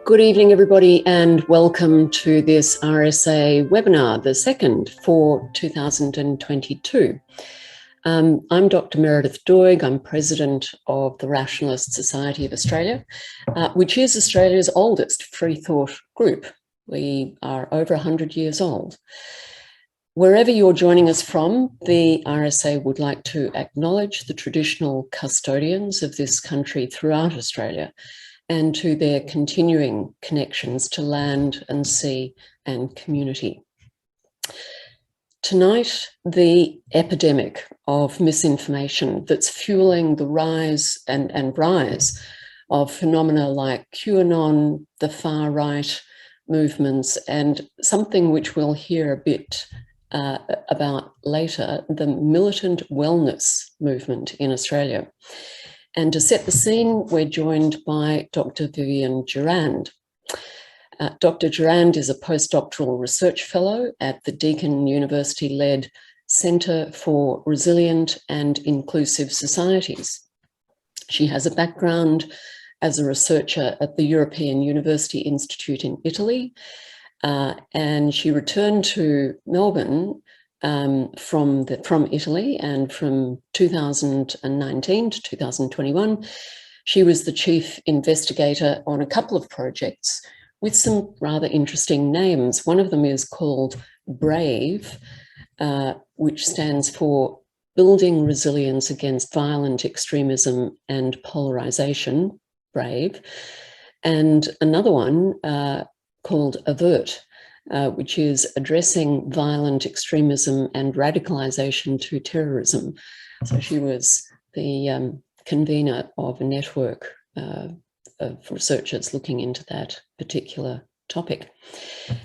Good evening, everybody, and welcome to this RSA webinar, the second for 2022. I'm Dr. Meredith Doig. I'm President of the Rationalist Society of Australia, which is Australia's oldest free thought group. We are over 100 years old. Wherever you're joining us from, the RSA would like to acknowledge the traditional custodians of this country throughout Australia and to their continuing connections to land and sea and community. Tonight, the epidemic of misinformation that's fueling the rise and rise of phenomena like QAnon, the far right movements, and something which we'll hear a bit about later, the militant wellness movement in Australia. And to set the scene, we're joined by Dr. Vivian Gerrand. Dr. Gerrand is a postdoctoral research fellow at the Deakin University-led Centre for Resilient and Inclusive Societies. She has a background as a researcher at the European University Institute in Italy, and she returned to Melbourne from Italy, and from 2019 to 2021, she was the chief investigator on a couple of projects with some rather interesting names. One of them is called BRAVE, which stands for Building Resilience Against Violent Extremism and Polarisation, BRAVE, and another one called AVERT, which is addressing violent extremism and radicalisation to terrorism. So she was the convener of a network of researchers looking into that particular topic.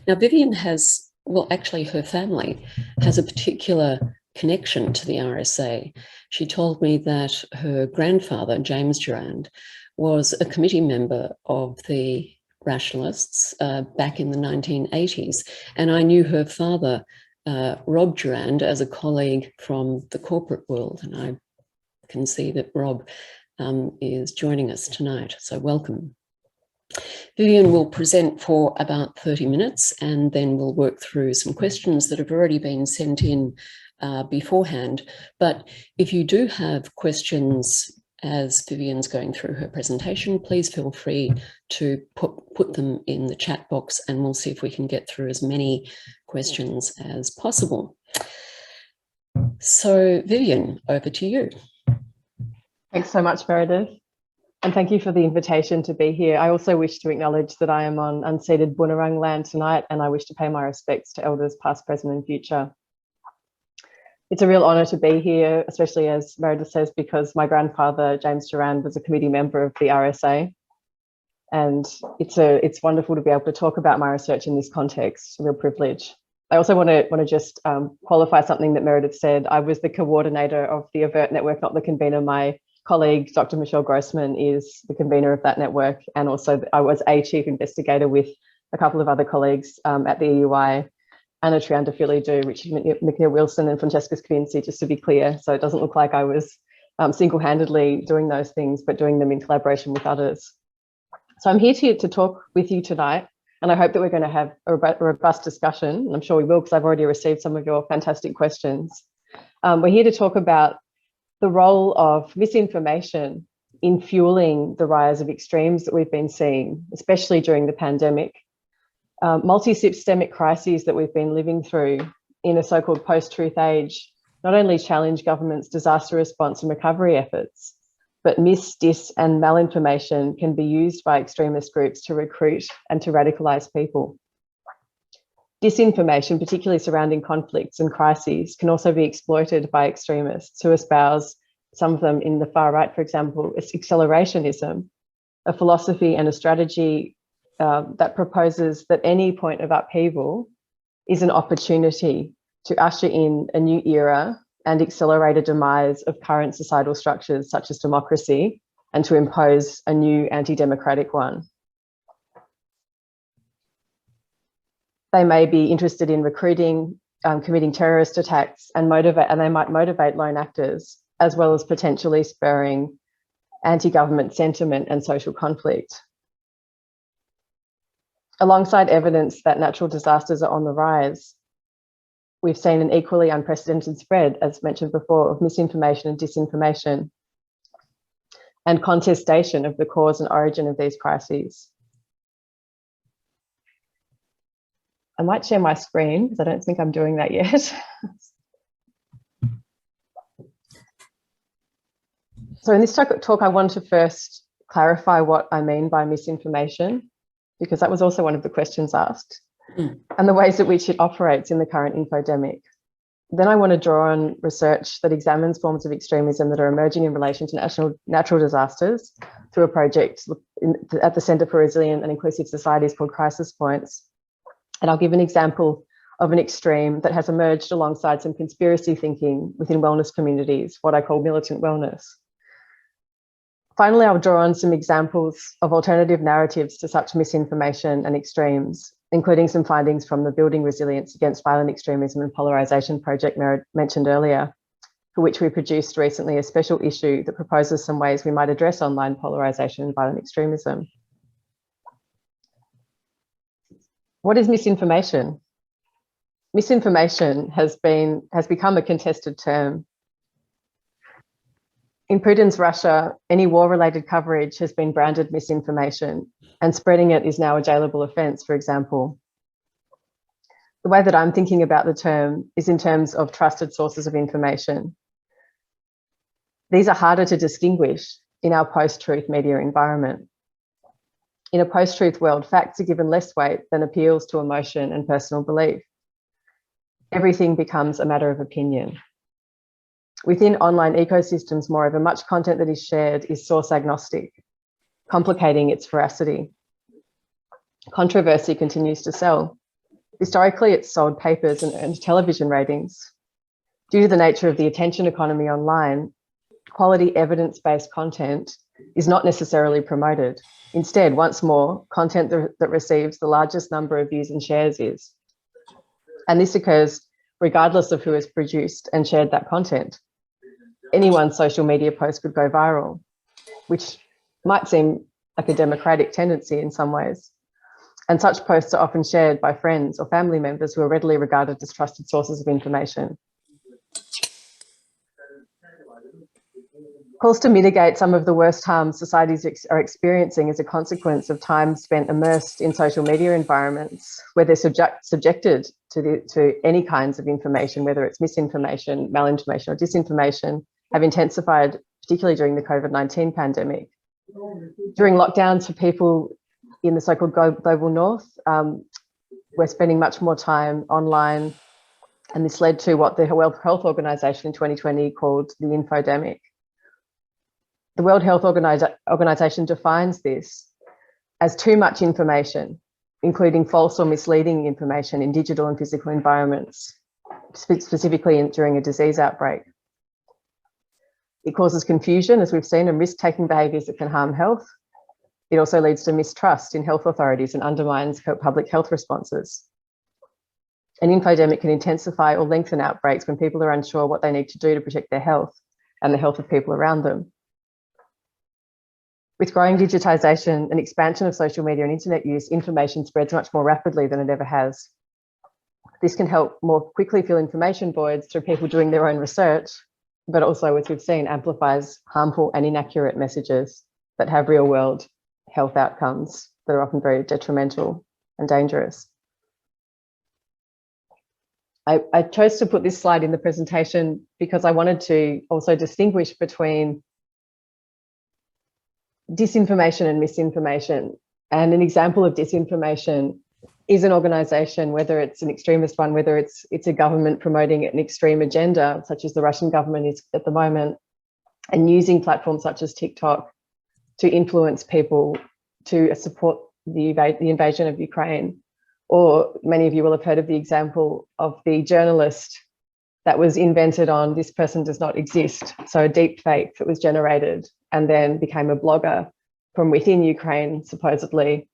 Now, Vivian has, well, actually her family has a particular connection to the RSA. She told me that her grandfather, James Gerrand, was a committee member of the Rationalists back in the 1980s. And I knew her father, Rob Gerrand, as a colleague from the corporate world. And I can see that Rob is joining us tonight. So welcome. Vivian will present for about 30 minutes, and then we'll work through some questions that have already been sent in beforehand. But if you do have questions as Vivian's going through her presentation, please feel free to put them in the chat box, and we'll see if we can get through as many questions as possible. So Vivian, over to you. Thanks so much, Meredith. And thank you for the invitation to be here. I also wish to acknowledge that I am on unceded Bunurong land tonight, and I wish to pay my respects to elders past, present and future. It's a real honour to be here, especially as Meredith says, because my grandfather, James Gerrand, was a committee member of the RSA. And it's wonderful to be able to talk about my research in this context, a real privilege. I also want to just qualify something that Meredith said. I was the coordinator of the AVERT network, not the convener. My colleague, Dr. Michelle Grossman, is the convener of that network. And also I was a chief investigator with a couple of other colleagues at the EUI, Anna Triandafili-Do, Richard McNeil-Wilson and Francesca Squincy, just to be clear. So it doesn't look like I was single-handedly doing those things, but doing them in collaboration with others. So I'm here to talk with you tonight, and I hope that we're going to have a robust discussion. And I'm sure we will, because I've already received some of your fantastic questions. We're here to talk about the role of misinformation in fueling the rise of extremes that we've been seeing, especially during the pandemic. Multi-systemic crises that we've been living through in a so-called post-truth age not only challenge governments' disaster response and recovery efforts, but mis, dis and malinformation can be used by extremist groups to recruit and to radicalise people. Disinformation, particularly surrounding conflicts and crises, can also be exploited by extremists who espouse, some of them in the far right, for example, accelerationism, a philosophy and a strategy that proposes that any point of upheaval is an opportunity to usher in a new era and accelerate a demise of current societal structures such as democracy, and to impose a new anti-democratic one. They may be interested in recruiting, committing terrorist attacks, and they might motivate lone actors, as well as potentially spurring anti-government sentiment and social conflict. Alongside evidence that natural disasters are on the rise, we've seen an equally unprecedented spread, as mentioned before, of misinformation and disinformation, and contestation of the cause and origin of these crises. I might share my screen because I don't think I'm doing that yet. So in this talk, I want to first clarify what I mean by misinformation, because that was also one of the questions asked, and the ways in which it operates in the current infodemic. Then I want to draw on research that examines forms of extremism that are emerging in relation to natural disasters through a project at the Centre for Resilient and Inclusive Societies called Crisis Points. And I'll give an example of an extreme that has emerged alongside some conspiracy thinking within wellness communities, what I call militant wellness. Finally, I'll draw on some examples of alternative narratives to such misinformation and extremes, including some findings from the Building Resilience Against Violent Extremism and Polarisation project mentioned earlier, for which we produced recently a special issue that proposes some ways we might address online polarisation and violent extremism. What is misinformation? Misinformation has become a contested term. In Putin's Russia, any war-related coverage has been branded misinformation, and spreading it is now a jailable offence, for example. The way that I'm thinking about the term is in terms of trusted sources of information. These are harder to distinguish in our post-truth media environment. In a post-truth world, facts are given less weight than appeals to emotion and personal belief. Everything becomes a matter of opinion. Within online ecosystems, moreover, much content that is shared is source agnostic, complicating its veracity. Controversy continues to sell. Historically, it's sold papers and television ratings. Due to the nature of the attention economy online, quality evidence-based content is not necessarily promoted. Instead, once more, content that receives the largest number of views and shares is. And this occurs regardless of who has produced and shared that content. Anyone's social media post could go viral, which might seem like a democratic tendency in some ways. And such posts are often shared by friends or family members who are readily regarded as trusted sources of information. Calls to mitigate some of the worst harms societies are experiencing as a consequence of time spent immersed in social media environments where they're subjected to any kinds of information, whether it's misinformation, malinformation, or disinformation, have intensified, particularly during the COVID-19 pandemic. During lockdowns for people in the so-called global north, we're spending much more time online, and this led to what the World Health Organization in 2020 called the infodemic. The World Health Organization defines this as too much information, including false or misleading information in digital and physical environments, specifically during a disease outbreak. It causes confusion, as we've seen, and risk-taking behaviours that can harm health. It also leads to mistrust in health authorities and undermines public health responses. An infodemic can intensify or lengthen outbreaks when people are unsure what they need to do to protect their health and the health of people around them. With growing digitisation and expansion of social media and internet use, information spreads much more rapidly than it ever has. This can help more quickly fill information voids through people doing their own research, but also, as we've seen, amplifies harmful and inaccurate messages that have real-world health outcomes that are often very detrimental and dangerous. I chose to put this slide in the presentation because I wanted to also distinguish between disinformation and misinformation. And an example of disinformation is an organisation, whether it's an extremist one, whether it's a government promoting an extreme agenda, such as the Russian government is at the moment, and using platforms such as TikTok to influence people to support the invasion of Ukraine. Or many of you will have heard of the example of the journalist that was invented on "this person does not exist." So a deep fake that was generated and then became a blogger from within Ukraine, supposedly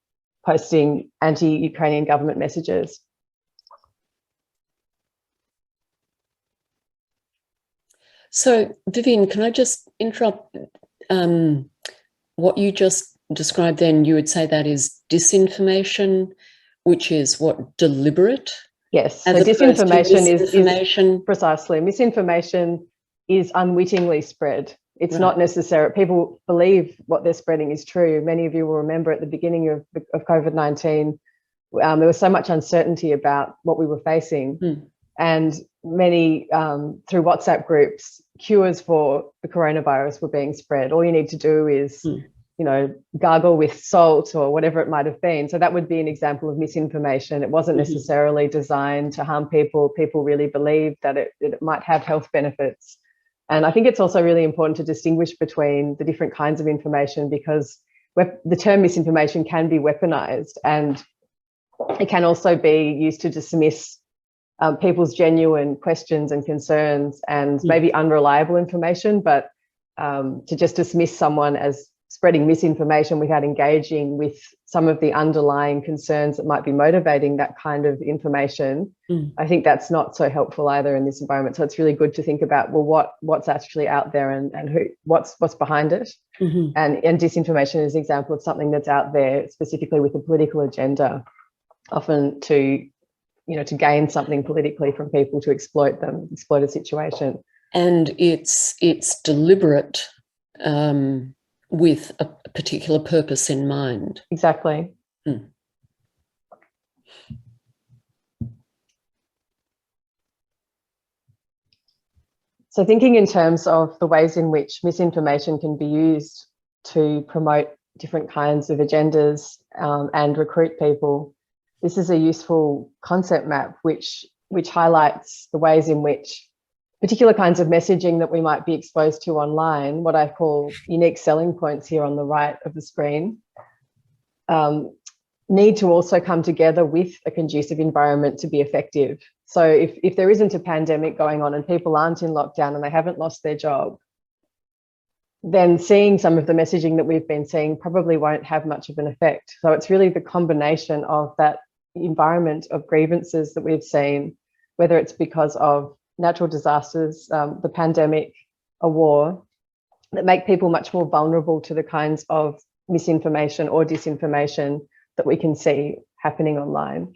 posting anti-Ukrainian government messages. So, Vivian, can I just interrupt what you just describe then, you would say that is disinformation, which is what, deliberate? Yes, so As disinformation misinformation. is precisely. Misinformation is unwittingly spread. It's Right. not necessary. People believe what they're spreading is true. Many of you will remember at the beginning of COVID-19, there was so much uncertainty about what we were facing. And many, through WhatsApp groups, cures for the coronavirus were being spread. All you need to do is, you know, gargle with salt or whatever it might have been. So that would be an example of misinformation. It wasn't necessarily designed to harm people. People really believed that it might have health benefits. And I think it's also really important to distinguish between the different kinds of information, because the term misinformation can be weaponized, and it can also be used to dismiss people's genuine questions and concerns and maybe unreliable information, but to just dismiss someone as spreading misinformation without engaging with some of the underlying concerns that might be motivating that kind of information, I think that's not so helpful either in this environment. So it's really good to think about, well, what's actually out there and what's behind it. And disinformation is an example of something that's out there specifically with a political agenda, often to gain something politically from people, to exploit a situation. And it's deliberate, with a particular purpose in mind. Exactly. So thinking in terms of the ways in which misinformation can be used to promote different kinds of agendas and recruit people, this is a useful concept map which highlights the ways in which particular kinds of messaging that we might be exposed to online, what I call unique selling points here on the right of the screen, need to also come together with a conducive environment to be effective. So if there isn't a pandemic going on and people aren't in lockdown and they haven't lost their job, then seeing some of the messaging that we've been seeing probably won't have much of an effect. So it's really the combination of that environment of grievances that we've seen, whether it's because of natural disasters, the pandemic, a war, that make people much more vulnerable to the kinds of misinformation or disinformation that we can see happening online.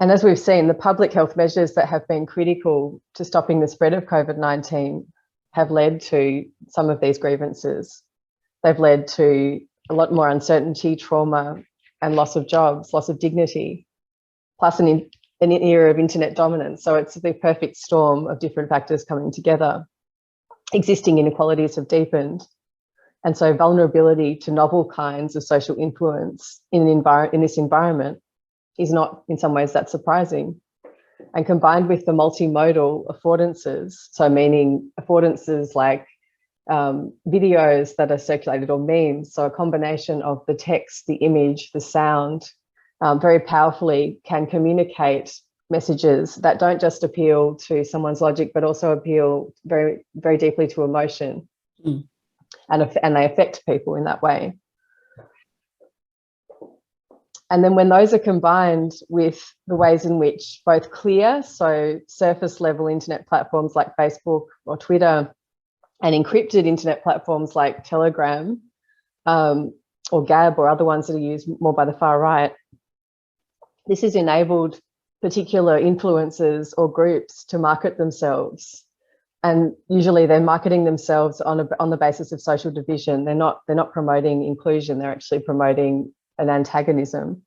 And as we've seen, the public health measures that have been critical to stopping the spread of COVID-19 have led to some of these grievances. They've led to a lot more uncertainty, trauma, and loss of jobs, loss of dignity, plus an era of internet dominance. So it's the perfect storm of different factors coming together. Existing inequalities have deepened. And so vulnerability to novel kinds of social influence in this environment is not in some ways that surprising. And combined with the multimodal affordances, so meaning affordances like videos that are circulated or memes, so a combination of the text, the image, the sound, very powerfully can communicate messages that don't just appeal to someone's logic, but also appeal very, very deeply to emotion. And they affect people in that way. And then when those are combined with the ways in which both clear, so surface level internet platforms like Facebook or Twitter, and encrypted internet platforms like Telegram or Gab or other ones that are used more by the far right, this has enabled particular influencers or groups to market themselves. And usually they're marketing themselves on the basis of social division. They're not promoting inclusion. They're actually promoting an antagonism.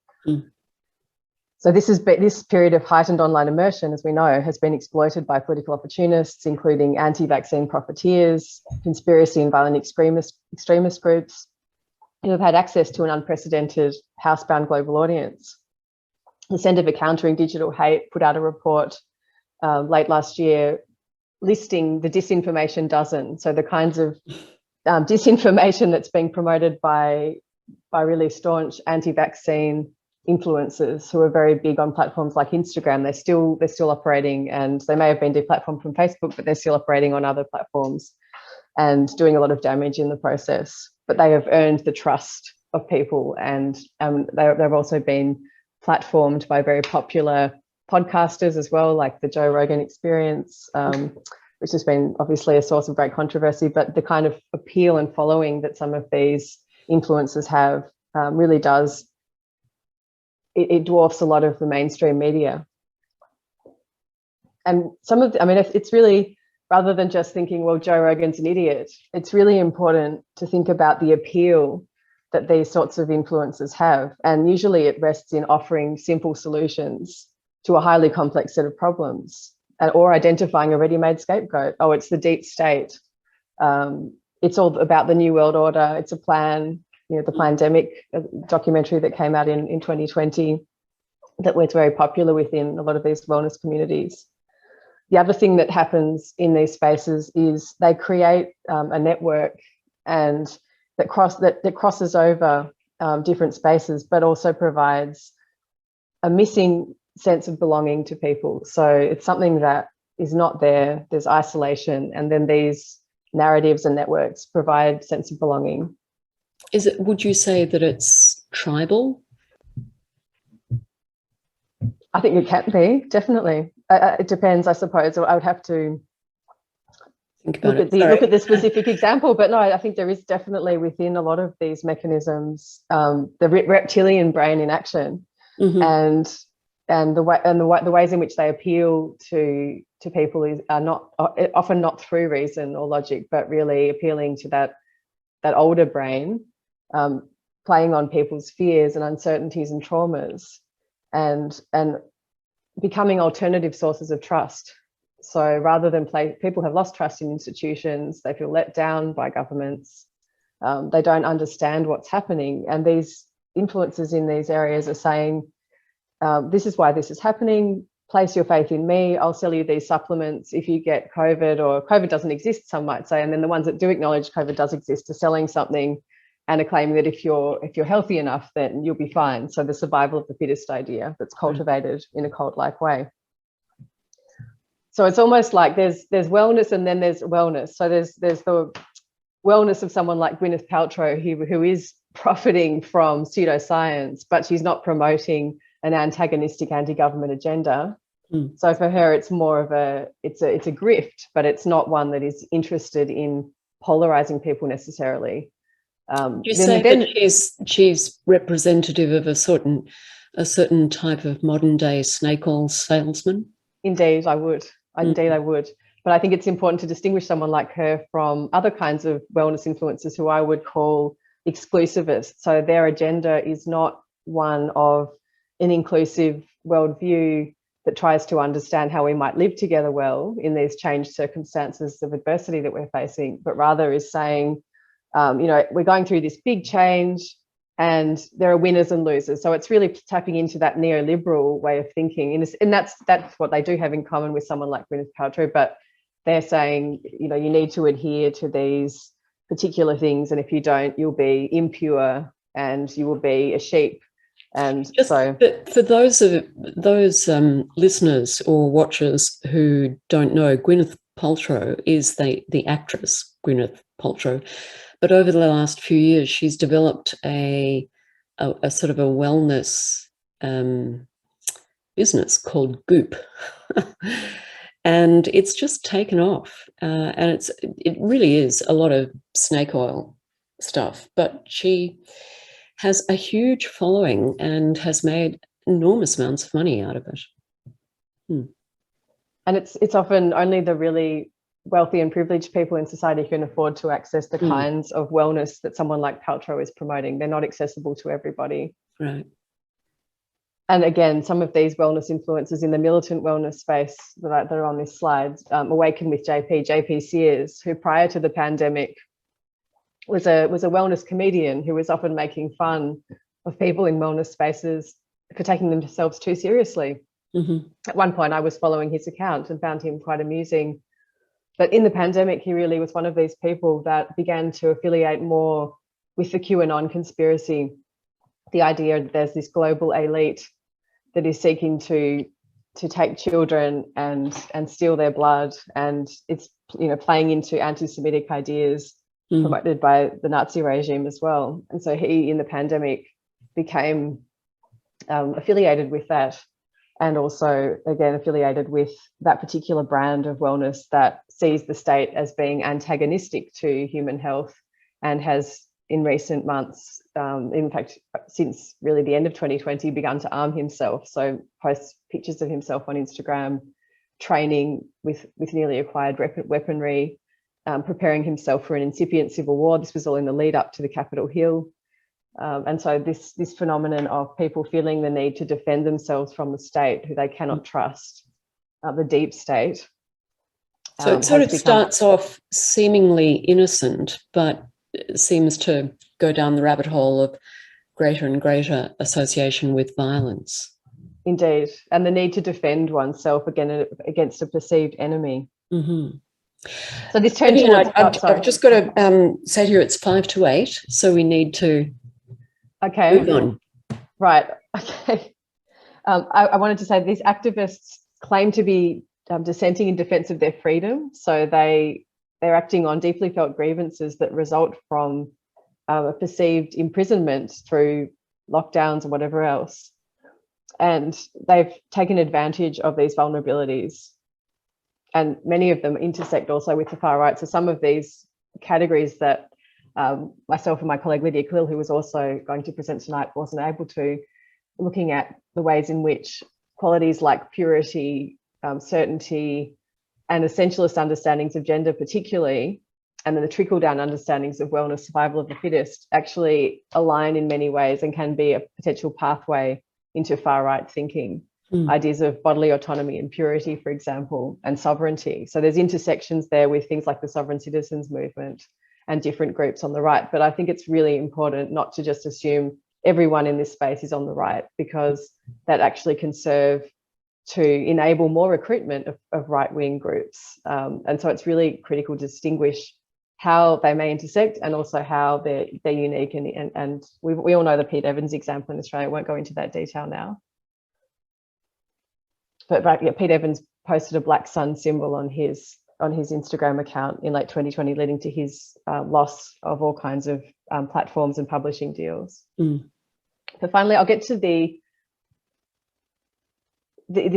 So this period of heightened online immersion, as we know, has been exploited by political opportunists, including anti-vaccine profiteers, conspiracy and violent extremist groups, who have had access to an unprecedented housebound global audience. The Centre for Countering Digital Hate put out a report late last year listing the disinformation dozen. So the kinds of disinformation that's being promoted by really staunch anti-vaccine influencers who are very big on platforms like Instagram. They're still operating, and they may have been deplatformed from Facebook, but they're still operating on other platforms and doing a lot of damage in the process. But they have earned the trust of people, and they've also been platformed by very popular podcasters as well, like the Joe Rogan Experience, which has been obviously a source of great controversy, but the kind of appeal and following that some of these influencers have really does, it dwarfs a lot of the mainstream media. And some of the, I mean, it's really, rather than just thinking, well, Joe Rogan's an idiot, it's really important to think about the appeal that these sorts of influencers have. And usually it rests in offering simple solutions to a highly complex set of problems, or identifying a ready-made scapegoat. Oh, it's the deep state. It's all about the New World Order. It's a plan. You know, the Plandemic documentary that came out in 2020 that was very popular within a lot of these wellness communities. The other thing that happens in these spaces is they create a network and that crosses over different spaces, but also provides a missing sense of belonging to people. So it's something that is not there. There's isolation, and then these narratives and networks provide sense of belonging. Would you say that it's tribal? I think it can be, definitely. It depends, I suppose. I would have to look at the specific example, but no, I think there is definitely within a lot of these mechanisms the reptilian brain in action, and the ways in which they appeal to people are not often not through reason or logic, but really appealing to that older brain, playing on people's fears and uncertainties and traumas, and becoming alternative sources of trust. So rather than people have lost trust in institutions, they feel let down by governments, they don't understand what's happening, and these influencers in these areas are saying, this is why this is happening, place your faith in me, I'll sell you these supplements if you get COVID, or COVID doesn't exist, some might say, and then the ones that do acknowledge COVID does exist are selling something and are claiming that if you're healthy enough, then you'll be fine. So the survival of the fittest idea that's cultivated in a cult-like way. So it's almost like there's wellness and then there's wellness. So there's the wellness of someone like Gwyneth Paltrow who is profiting from pseudoscience, but she's not promoting an antagonistic anti-government agenda. So for her, it's more of it's a grift, but it's not one that is interested in polarizing people necessarily. You say that she's representative of a certain type of modern day snake oil salesman? Indeed, I would. Indeed, I would. But I think it's important to distinguish someone like her from other kinds of wellness influencers who I would call exclusivists. So their agenda is not one of an inclusive worldview that tries to understand how we might live together well in these changed circumstances of adversity that we're facing, but rather is saying, we're going through this big change and there are winners and losers. So it's really tapping into that neoliberal way of thinking. And that's what they do have in common with someone like Gwyneth Paltrow, but they're saying, you need to adhere to these particular things, and if you don't, you'll be impure and you will be a sheep. And for those listeners or watchers who don't know, Gwyneth Paltrow is the actress Gwyneth Paltrow, but over the last few years she's developed a sort of a wellness business called Goop. And it's just taken off, and it really is a lot of snake oil stuff, but she has a huge following and has made enormous amounts of money out of it. And it's often only the really wealthy and privileged people in society who can afford to access the kinds of wellness that someone like Paltrow is promoting. They're not accessible to everybody. Right. And again, some of these wellness influencers in the militant wellness space that are on this slide, Awaken with JP Sears, who prior to the pandemic was a wellness comedian who was often making fun of people in wellness spaces for taking themselves too seriously. At one point, I was following his account and found him quite amusing. But in the pandemic, he really was one of these people that began to affiliate more with the QAnon conspiracy. The idea that there's this global elite that is seeking to take children and steal their blood, and it's playing into anti-Semitic ideas promoted by the Nazi regime as well. And so he, in the pandemic, became affiliated with that, and also, again, affiliated with that particular brand of wellness that sees the state as being antagonistic to human health, and has in recent months, in fact, since really the end of 2020, begun to arm himself. So posts pictures of himself on Instagram, training with newly acquired weaponry, preparing himself for an incipient civil war. This was all in the lead up to the Capitol Hill. And so this phenomenon of people feeling the need to defend themselves from the state, who they cannot trust, the deep state. So it sort of starts off seemingly innocent, but it seems to go down the rabbit hole of greater and greater association with violence. Indeed, and the need to defend oneself against a perceived enemy. Mm-hmm. So this turns towards... I've just got to say to you, it's 5 to 8, so we need to move on. Right, okay. I wanted to say these activists claim to be dissenting in defence of their freedom. So they're acting on deeply felt grievances that result from a perceived imprisonment through lockdowns or whatever else. And they've taken advantage of these vulnerabilities. And many of them intersect also with the far right. So some of these categories that myself and my colleague Lydia Khalil, who was also going to present tonight, wasn't able to, looking at the ways in which qualities like purity, certainty, and essentialist understandings of gender particularly, and then the trickle-down understandings of wellness, survival of the fittest, actually align in many ways and can be a potential pathway into far-right thinking. Ideas of bodily autonomy and purity, for example, and sovereignty. So there's intersections there with things like the sovereign citizens movement and different groups on the right. But I think it's really important not to just assume everyone in this space is on the right, because that actually can serve to enable more recruitment of right-wing groups. And so it's really critical to distinguish how they may intersect and also how they're unique. And we all know the Pete Evans example in Australia. I won't go into that detail now. But yeah, Pete Evans posted a black sun symbol on his Instagram account in late 2020, leading to his loss of all kinds of platforms and publishing deals. So finally, I'll get to the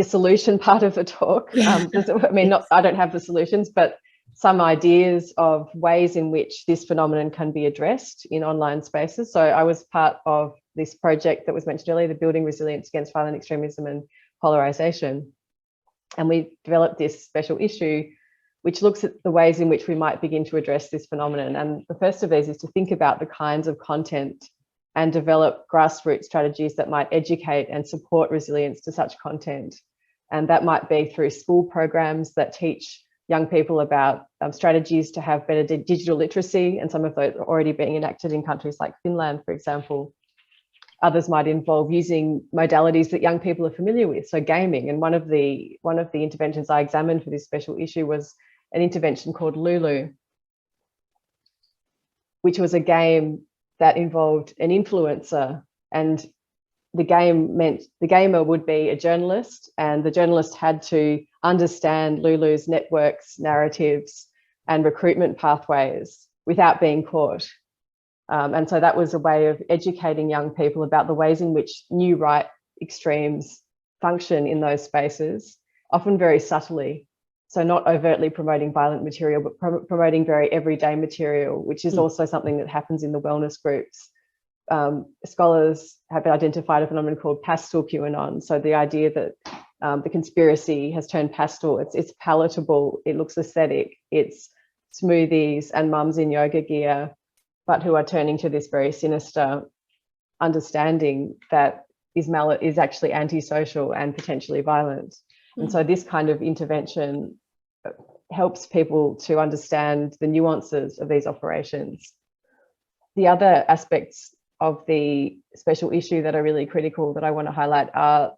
solution part of the talk. I mean, I don't have the solutions, but some ideas of ways in which this phenomenon can be addressed in online spaces. So I was part of this project that was mentioned earlier, the Building Resilience Against Violent Extremism and Polarisation. And we developed this special issue which looks at the ways in which we might begin to address this phenomenon. And the first of these is to think about the kinds of content and develop grassroots strategies that might educate and support resilience to such content. And that might be through school programs that teach young people about strategies to have better digital literacy, and some of those are already being enacted in countries like Finland, for example. Others might involve using modalities that young people are familiar with, so gaming. And one of the interventions I examined for this special issue was an intervention called Lulu, which was a game that involved an influencer, and the game meant the gamer would be a journalist, and the journalist had to understand Lulu's networks, narratives, and recruitment pathways without being caught. And so that was a way of educating young people about the ways in which new right extremes function in those spaces, often very subtly. So not overtly promoting violent material, but promoting very everyday material, which is also something that happens in the wellness groups. Scholars have identified a phenomenon called pastel QAnon. So the idea that the conspiracy has turned pastel, it's palatable, it looks aesthetic, it's smoothies and mums in yoga gear, but who are turning to this very sinister understanding that is actually antisocial and potentially violent. And so this kind of intervention helps people to understand the nuances of these operations. The other aspects of the special issue that are really critical that I want to highlight are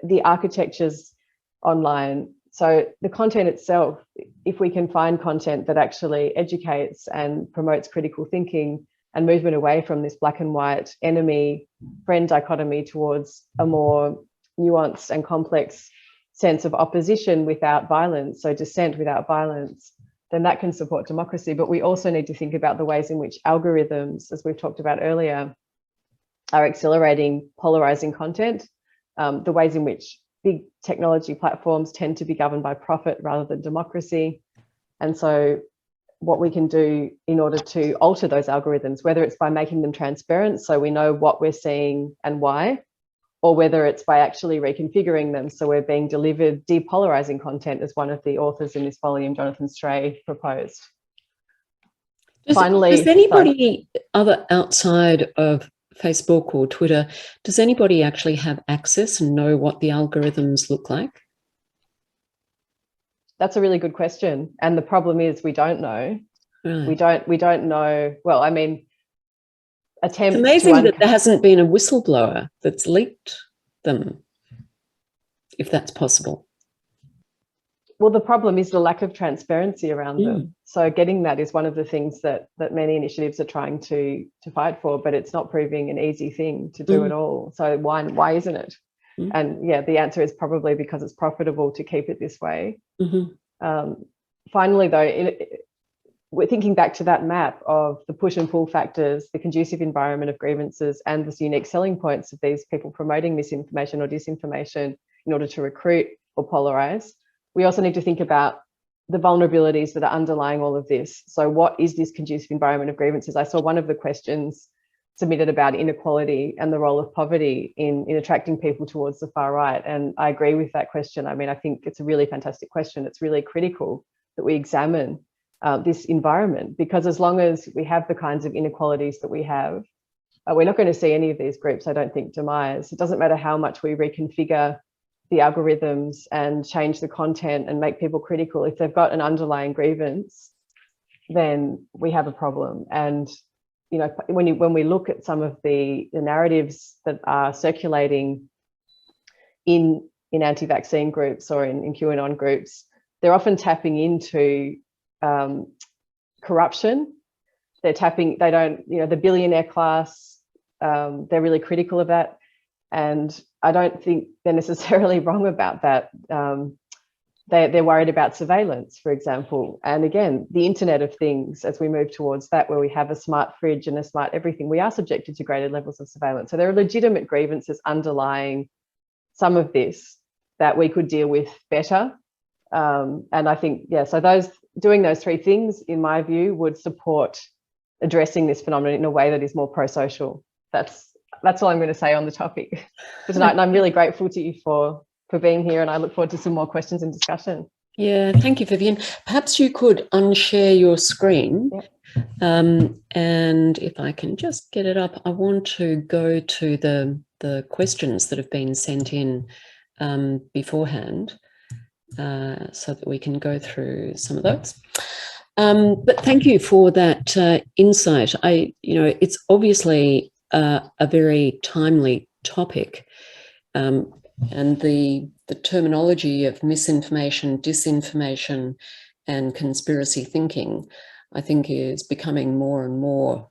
the architectures online. So the content itself, if we can find content that actually educates and promotes critical thinking and movement away from this black and white enemy-friend dichotomy towards a more nuanced and complex sense of opposition without violence, so dissent without violence, then that can support democracy. But we also need to think about the ways in which algorithms, as we've talked about earlier, are accelerating polarizing content, the ways in which big technology platforms tend to be governed by profit rather than democracy. And so what we can do in order to alter those algorithms, whether it's by making them transparent so we know what we're seeing and why, or whether it's by actually reconfiguring them so we're being delivered depolarizing content, as one of the authors in this volume, Jonathan Stray, proposed. Finally, does anybody other outside of Facebook or Twitter, does anybody actually have access and know what the algorithms look like? That's a really good question. And the problem is we don't know. Right. We don't know. Well, I mean, it's amazing that there hasn't been a whistleblower that's leaked them, if that's possible. Well, the problem is the lack of transparency around them. So getting that is one of the things that many initiatives are trying to fight for, but it's not proving an easy thing to do at all. So why isn't it? And yeah, the answer is probably because it's profitable to keep it this way. Finally, though, we're thinking back to that map of the push and pull factors, the conducive environment of grievances, and the unique selling points of these people promoting misinformation or disinformation in order to recruit or polarize. We also need to think about the vulnerabilities that are underlying all of this. So what is this conducive environment of grievances? I saw one of the questions submitted about inequality and the role of poverty in attracting people towards the far right. And I agree with that question. I mean, I think it's a really fantastic question. It's really critical that we examine this environment, because as long as we have the kinds of inequalities that we have, we're not going to see any of these groups, I don't think, demise. It doesn't matter how much we reconfigure the algorithms and change the content and make people critical. If they've got an underlying grievance, then we have a problem. And you know, when we look at some of the narratives that are circulating in anti-vaccine groups or in QAnon groups, they're often tapping into corruption. They don't, you know, the billionaire class, they're really critical of that. And I don't think they're necessarily wrong about that. They're worried about surveillance, for example. And again, the Internet of Things, as we move towards that, where we have a smart fridge and a smart everything, we are subjected to greater levels of surveillance. So there are legitimate grievances underlying some of this that we could deal with better. And I think, yeah, so doing those three things, in my view, would support addressing this phenomenon in a way that is more pro-social. That's all I'm going to say on the topic for tonight. And I'm really grateful to you for being here, and I look forward to some more questions and discussion. Yeah, thank you, Vivian. Perhaps you could unshare your screen. Yep. And if I can just get it up, I want to go to the questions that have been sent in beforehand so that we can go through some of those. But thank you for that insight. It's obviously a very timely topic. And the terminology of misinformation, disinformation, and conspiracy thinking, I think, is becoming more and more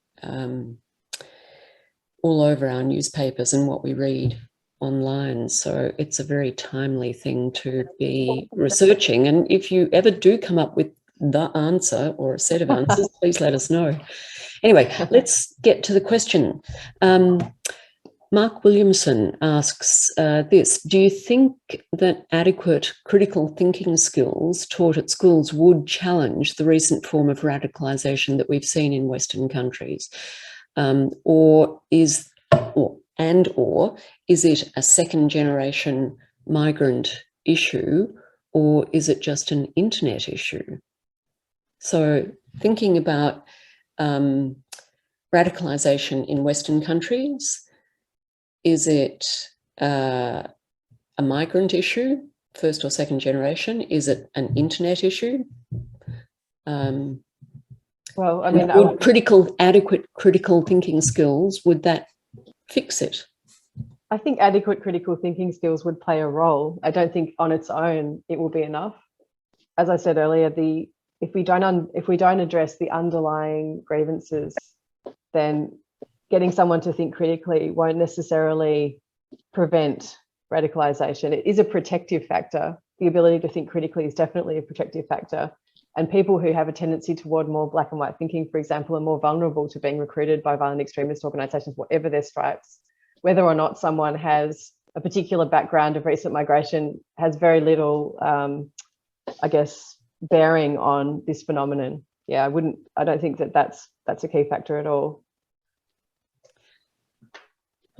all over our newspapers and what we read online. So it's a very timely thing to be researching. And if you ever do come up with the answer or a set of answers, please let us know. Anyway, let's get to the question. Mark Williamson asks this: do you think that adequate critical thinking skills taught at schools would challenge the recent form of radicalisation that we've seen in Western countries? Or is it a second generation migrant issue, or is it just an internet issue? So thinking about radicalisation in Western countries, is it a migrant issue, first or second generation? Is it an internet issue? Well, I mean, adequate critical thinking skills, would that fix it? I think adequate critical thinking skills would play a role. I don't think on its own it will be enough. As I said earlier, if we don't address the underlying grievances, then getting someone to think critically won't necessarily prevent radicalisation. It is a protective factor. The ability to think critically is definitely a protective factor. And people who have a tendency toward more black and white thinking, for example, are more vulnerable to being recruited by violent extremist organisations, whatever their stripes, whether or not someone has a particular background of recent migration has very little, I guess, bearing on this phenomenon. Yeah, I don't think that that's a key factor at all.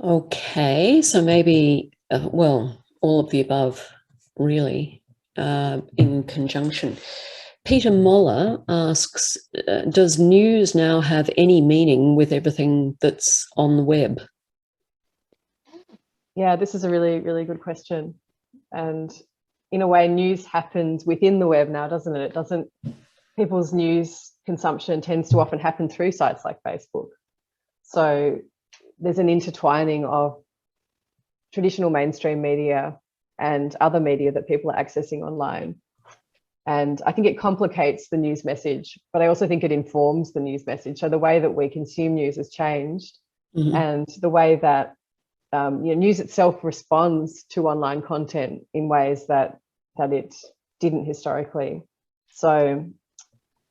Okay, so maybe, well, all of the above, really, in conjunction. Peter Moller asks, does news now have any meaning with everything that's on the web? Yeah, this is a really, really good question. And in a way, news happens within the web now, doesn't it? People's news consumption tends to often happen through sites like Facebook. So there's an intertwining of traditional mainstream media and other media that people are accessing online. And I think it complicates the news message, but I also think it informs the news message. So the way that we consume news has changed, and the way that news itself responds to online content in ways that it didn't historically. So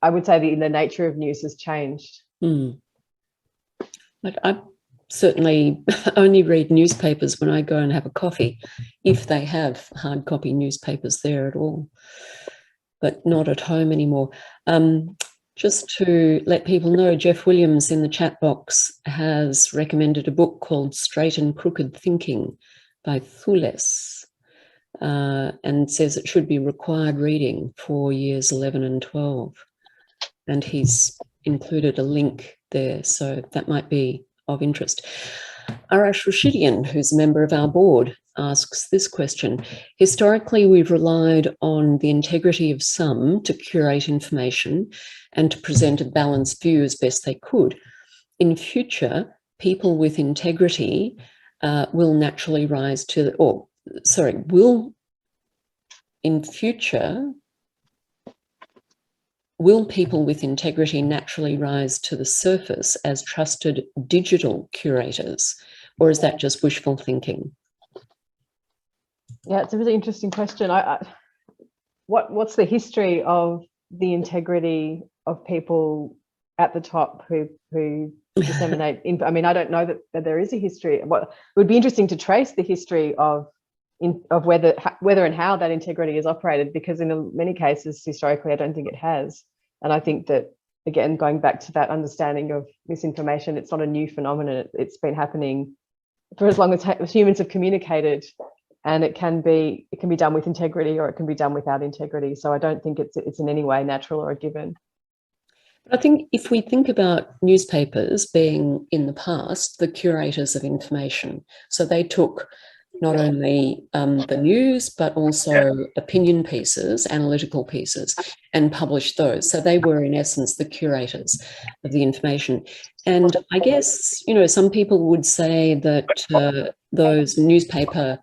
I would say the nature of news has changed. But I certainly only read newspapers when I go and have a coffee, if they have hard copy newspapers there at all, but not at home anymore. Just to let people know, Jeff Williams in the chat box has recommended a book called Straight and Crooked Thinking by Thules, and says it should be required reading for years 11 and 12. And he's included a link there, so that might be of interest. Arash Rashidian, who's a member of our board, asks this question. Historically, we've relied on the integrity of some to curate information and to present a balanced view as best they could. In future, people with integrity will naturally rise to, will people with integrity naturally rise to the surface as trusted digital curators, or is that just wishful thinking? Yeah, it's a really interesting question. What's the history of the integrity of people at the top who disseminate info? I mean, I don't know that there is a history. It would be interesting to trace the history of whether and how that integrity is operated, because in many cases historically I don't think it has. And I think that, again, going back to that understanding of misinformation, it's not a new phenomenon. It's been happening for as long as humans have communicated, and it can be done with integrity or it can be done without integrity. So I don't think it's in any way natural or a given. I think if we think about newspapers being in the past the curators of information, so they took not only the news, but also opinion pieces, analytical pieces, and published those. So they were, in essence, the curators of the information. And I guess, some people would say that those newspaper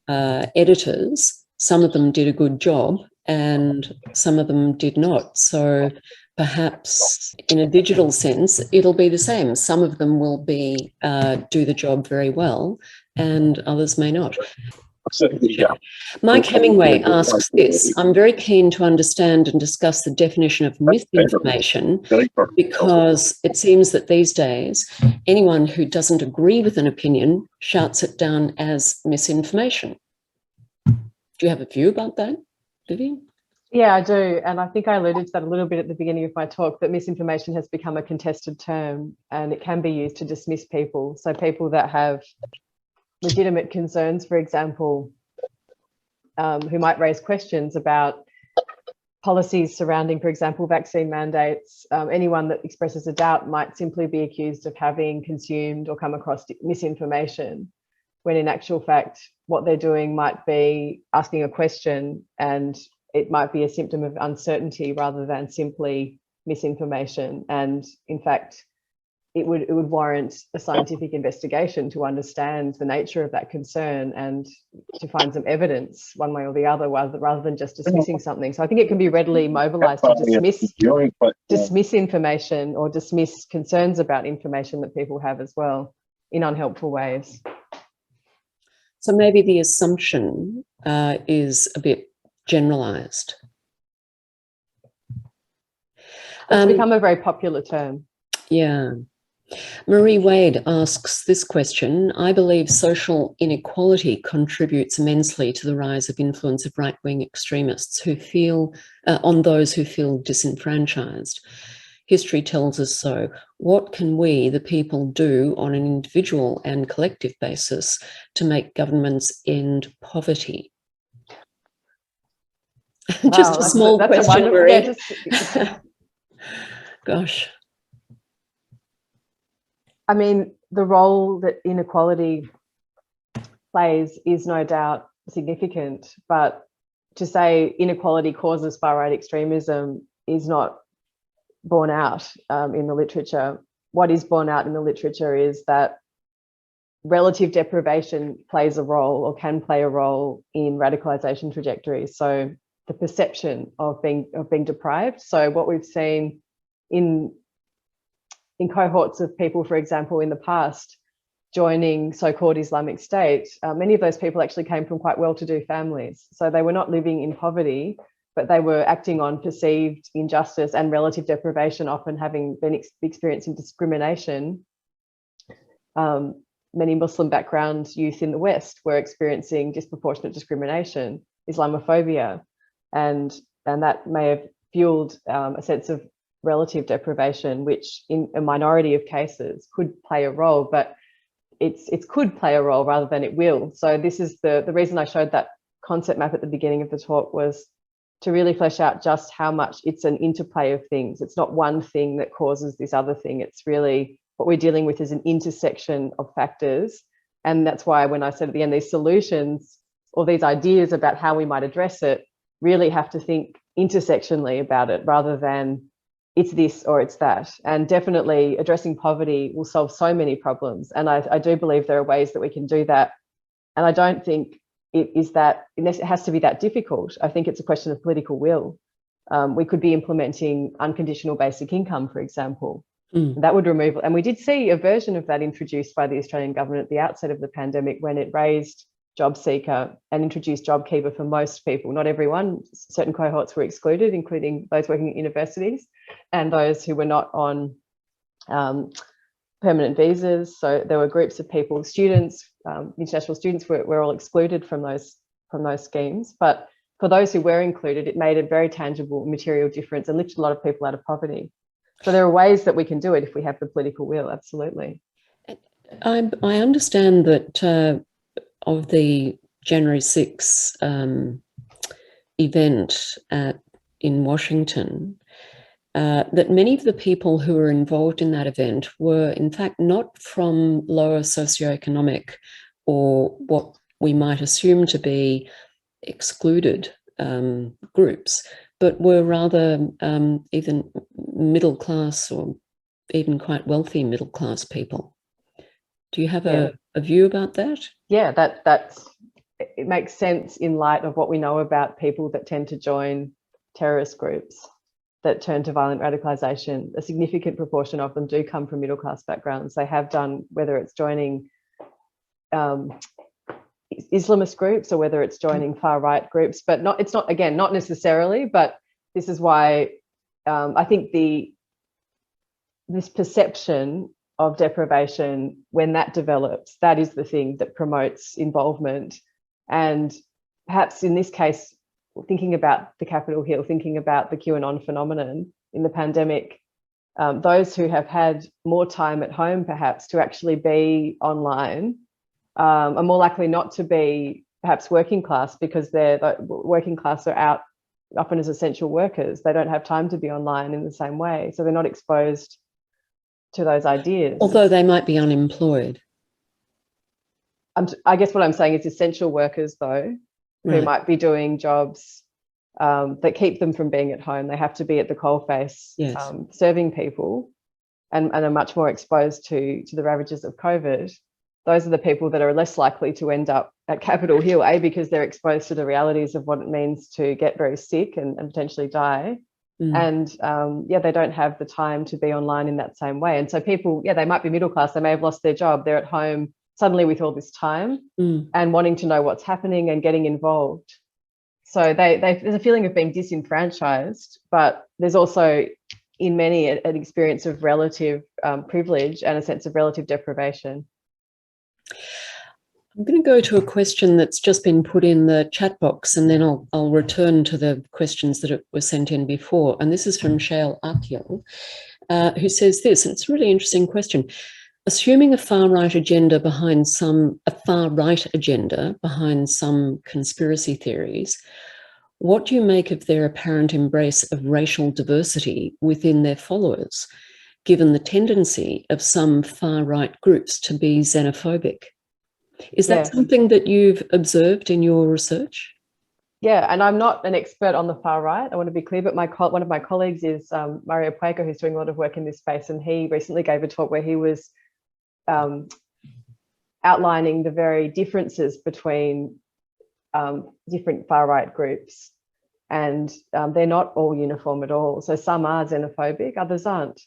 editors, some of them did a good job and some of them did not. So perhaps in a digital sense, it'll be the same. Some of them will do the job very well and others may not. Mike Hemingway asks this: I'm very keen to understand and discuss the definition of misinformation, because it seems that these days anyone who doesn't agree with an opinion shouts it down as misinformation. Do you have a view about that, Vivian? Yeah, I do. And I think I alluded to that a little bit at the beginning of my talk, that misinformation has become a contested term and it can be used to dismiss people. So people that have legitimate concerns, for example, who might raise questions about policies surrounding, for example, vaccine mandates, anyone that expresses a doubt might simply be accused of having consumed or come across misinformation, when in actual fact, what they're doing might be asking a question, and it might be a symptom of uncertainty rather than simply misinformation. And in fact, it would warrant a scientific investigation to understand the nature of that concern and to find some evidence one way or the other, rather than just dismissing something. So I think it can be readily mobilized to dismiss information or dismiss concerns about information that people have as well in unhelpful ways. So maybe the assumption is a bit generalized. It's become a very popular term. Yeah. Marie Wade asks this question: I believe social inequality contributes immensely to the rise of influence of right-wing extremists who feel on those who feel disenfranchised. History tells us so. What can we, the people, do on an individual and collective basis to make governments end poverty? Wow, Just a small question, Marie. Yeah, Gosh. I mean, the role that inequality plays is no doubt significant, but to say inequality causes far-right extremism is not borne out in the literature. What is borne out in the literature is that relative deprivation plays a role or can play a role in radicalization trajectories. So the perception of being deprived. So what we've seen in cohorts of people, for example, in the past, joining so-called Islamic State, many of those people actually came from quite well-to-do families. So they were not living in poverty, but they were acting on perceived injustice and relative deprivation, often having been experiencing discrimination. Many Muslim background youth in the West were experiencing disproportionate discrimination, Islamophobia, and that may have fueled a sense of relative deprivation, which in a minority of cases could play a role, but it could play a role rather than it will. So this is the reason I showed that concept map at the beginning of the talk, was to really flesh out just how much it's an interplay of things. It's not one thing that causes this other thing. It's really what we're dealing with is an intersection of factors. And that's why when I said at the end, these solutions or these ideas about how we might address it really have to think intersectionally about it rather than it's this or it's that. And definitely addressing poverty will solve so many problems. And I do believe there are ways that we can do that. And I don't think it has to be that difficult. I think it's a question of political will. We could be implementing unconditional basic income, for example. That would remove, and we did see a version of that introduced by the Australian government at the outset of the pandemic when it raised job seeker and introduced JobKeeper for most people, not everyone. Certain cohorts were excluded, including those working at universities and those who were not on permanent visas. So there were groups of people, students, international students were all excluded from those schemes. But for those who were included, it made a very tangible material difference and lifted a lot of people out of poverty. So there are ways that we can do it if we have the political will, absolutely. I understand that of the January 6 event in Washington, that many of the people who were involved in that event were in fact not from lower socioeconomic or what we might assume to be excluded groups, but were rather even middle class or even quite wealthy middle class people. Do you have a view about that? Yeah, it makes sense in light of what we know about people that tend to join terrorist groups that turn to violent radicalization. A significant proportion of them do come from middle class backgrounds. They have done, whether it's joining Islamist groups or whether it's joining far right groups, but it's not necessarily, but this is why I think this perception of deprivation, when that develops, that is the thing that promotes involvement. And perhaps in this case, thinking about the Capitol Hill, thinking about the QAnon phenomenon in the pandemic, those who have had more time at home perhaps to actually be online are more likely not to be perhaps working class, because the working class are out often as essential workers. They don't have time to be online in the same way, so they're not exposed to those ideas. Although they might be unemployed. I guess what I'm saying is essential workers, though, Right. who might be doing jobs that keep them from being at home. They have to be at the coalface, Yes. serving people, and are much more exposed to the ravages of COVID. Those are the people that are less likely to end up at Capitol Hill, because they're exposed to the realities of what it means to get very sick and potentially die. And they don't have the time to be online in that same way. And so people, they might be middle class, they may have lost their job, they're at home suddenly with all this time and wanting to know what's happening and getting involved. So there's a feeling of being disenfranchised, but there's also in many an experience of relative privilege and a sense of relative deprivation. I'm going to go to a question that's just been put in the chat box, and then I'll return to the questions that were sent in before. And this is from Shail Akyel, who says this, and it's a really interesting question. Assuming a far-right agenda behind some conspiracy theories, what do you make of their apparent embrace of racial diversity within their followers, given the tendency of some far-right groups to be xenophobic? Is that something that you've observed in your research? Yeah, and I'm not an expert on the far right, I want to be clear, but one of my colleagues is Mario Pueco, who's doing a lot of work in this space, and he recently gave a talk where he was outlining the very differences between different far-right groups, and they're not all uniform at all. So some are xenophobic, others aren't.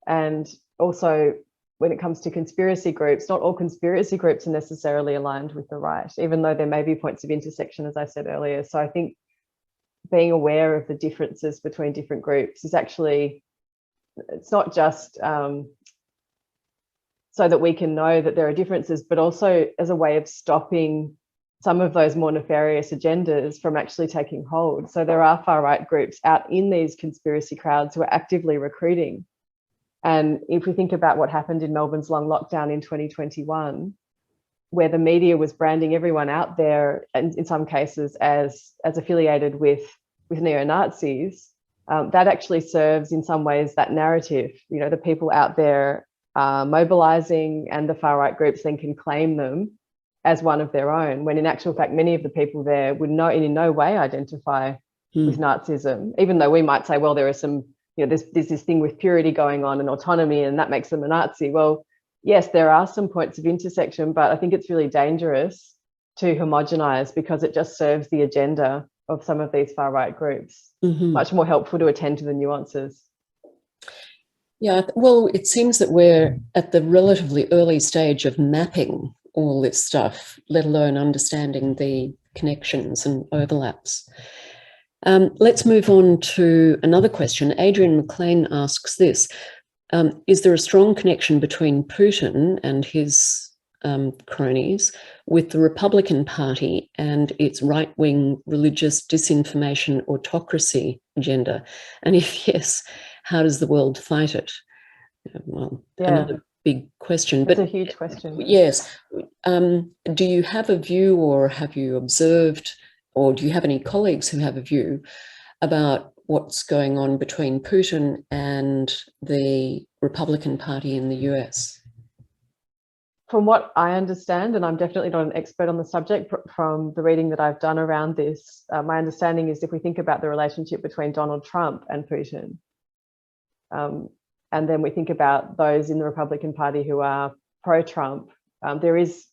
And also, when it comes to conspiracy groups, not all conspiracy groups are necessarily aligned with the right, even though there may be points of intersection, as I said earlier. So I think being aware of the differences between different groups is actually, it's not just so that we can know that there are differences, but also as a way of stopping some of those more nefarious agendas from actually taking hold. So there are far-right groups out in these conspiracy crowds who are actively recruiting. And if we think about what happened in Melbourne's long lockdown in 2021, where the media was branding everyone out there, and in some cases as affiliated with neo-Nazis, that actually serves in some ways that narrative. You know, the people out there mobilizing, and the far-right groups then can claim them as one of their own, when in actual fact, many of the people there would in no way identify with Nazism, even though we might say, well, there are some, you know, there's this thing with purity going on and autonomy, and that makes them a Nazi. Well, yes, there are some points of intersection, but I think it's really dangerous to homogenize, because it just serves the agenda of some of these far-right groups. Much more helpful to attend to the nuances. Yeah, well, it seems that we're at the relatively early stage of mapping all this stuff, let alone understanding the connections and overlaps. Let's move on to another question. Adrian McLean asks this: is there a strong connection between Putin and his cronies with the Republican Party and its right-wing religious disinformation autocracy agenda? And if yes, how does the world fight it? Well, another big question. It's a huge question. Yes. Do you have a view, or have you observed, or do you have any colleagues who have a view about what's going on between Putin and the Republican Party in the US? From what I understand, and I'm definitely not an expert on the subject, from the reading that I've done around this, my understanding is if we think about the relationship between Donald Trump and Putin, and then we think about those in the Republican Party who are pro-Trump, there is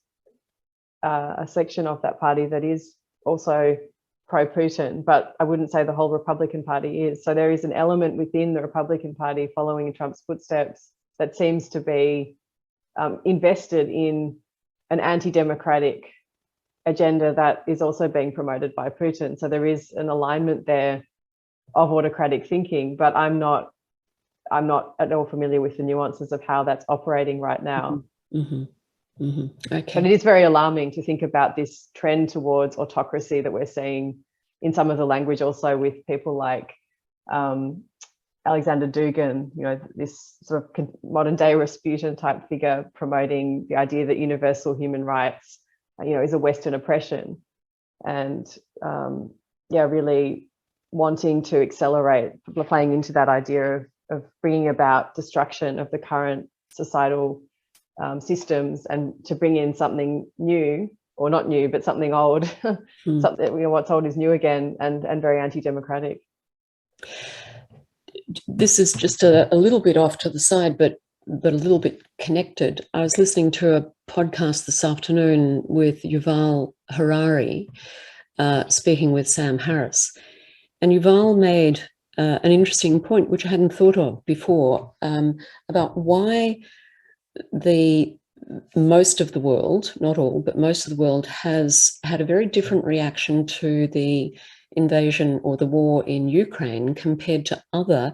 a section of that party that is also pro-Putin, but I wouldn't say the whole Republican Party is. So there is an element within the Republican Party following in Trump's footsteps that seems to be invested in an anti-democratic agenda that is also being promoted by Putin. So there is an alignment there of autocratic thinking, but I'm not at all familiar with the nuances of how that's operating right now. Okay. But it is very alarming to think about this trend towards autocracy that we're seeing in some of the language, also with people like Alexander Dugin, you know, this sort of modern day Rasputin type figure promoting the idea that universal human rights, you know, is a Western oppression, and really wanting to accelerate, playing into that idea of bringing about destruction of the current societal systems, and to bring in something new, or not new, but something old, something, you know, what's old is new again, and very anti-democratic. This is just a little bit off to the side, but a little bit connected. I was listening to a podcast this afternoon with Yuval Harari, speaking with Sam Harris, and Yuval made an interesting point, which I hadn't thought of before, about why most of the world, not all, but most of the world has had a very different reaction to the invasion or the war in Ukraine compared to other